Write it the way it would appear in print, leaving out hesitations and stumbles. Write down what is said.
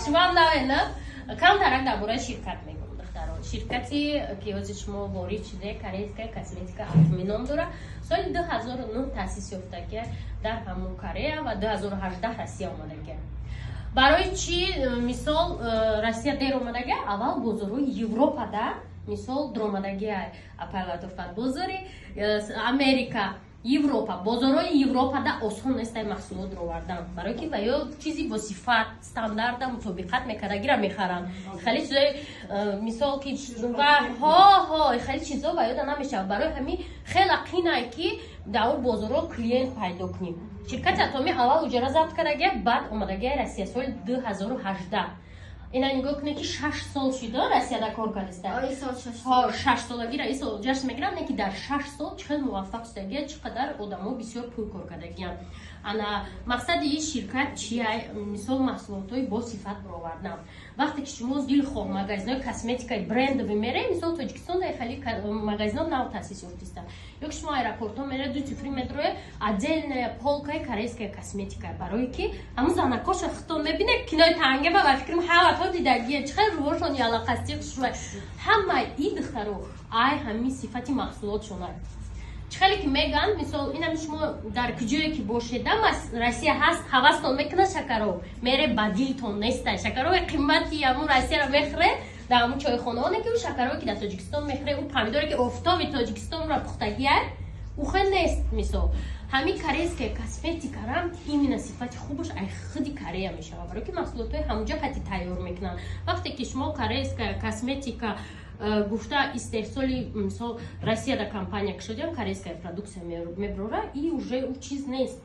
شما هم نوینه کم ترک درباره شرکت میگم دختران. شرکتی که از شما وارد شده کریسکا کاسمتیکا اتمی نام داره. سال 2009 تأسیس یافته که در همون کره و 2018 روسیه آمده که برای چی مثال روسیه دیر آمده که اول بازار اروپا دا مثال درآمدگی اپلاتوفت بازار امریکا Европа, бозорои Европада осон нест маҳсулот ровардан, барои ки ба ё чизи бо сифат, стандарда мутобиқат мекардагиро мехаранд. Хеле чизои мисол ки хеле чизо ба ёда намешавад. Барои ҳамин хеле қинае ки дар он бозорҳо клиент пайдо кунем. Ширкати Атоми аввал уҷра забт кардагия, баъд омадагия Россия соли 2018. Ина нигоҳ кунед ки 6 сол шуда Россияда кор кардиста. 6 солаги раис ҷашн мегирам, не ки дар 6 сол чиқадар муваффақ шудагия, чиқадар одамо бисёр пул кор кардагиянд. Ана мақсади ин ширкат чия? Мисол маҳсулотҳои бо сифат баровардан. Вақте ки шумо дилхоҳ магазинҳои косметикаи брендовӣ меред, мисол Тоҷикистонда хеле магазинҳо нав таъсис ёфтаистанд. Ёки шумо аэропортҳо меред, ду цифри метрои отдельная полкаи корейская косметика, барои ки ҳамун занакоша хитон мебинед, кинои тангеба ва фикрам ҳаватҳо дидагия, чиқадар рувошон ялақасти шума. Ҳамаи ин духтаро ай ҳамин сифати маҳсулотшона. Чхеле ки меган, мисол инам шумо дар куҷое ки бошед, Россия ҳаст, ҳавастон мекунад шакаро, мере ба дилтон неста. Шакарои қиммати ҳамун Россияро мехӯре, дар ҳамун чойхонаоне ки шакарои ки дар Тоҷикистон мехӯре, ӯ помидоре ки офтоби Тоҷикистонро пухтагиар, ӯ хел нест. Мисол ҳамин корейская косметикарам именно сифати хубаш ай худи Корея мешавад, барои ки маҳсулотҳои ҳамунҷо қати тайёр мекунанд. Вақте ки шумо корейская косметика гуфта истеҳсоли мисол Россияда компания ки шудем корейская продукция меброра, и уже ӯ чиз нест.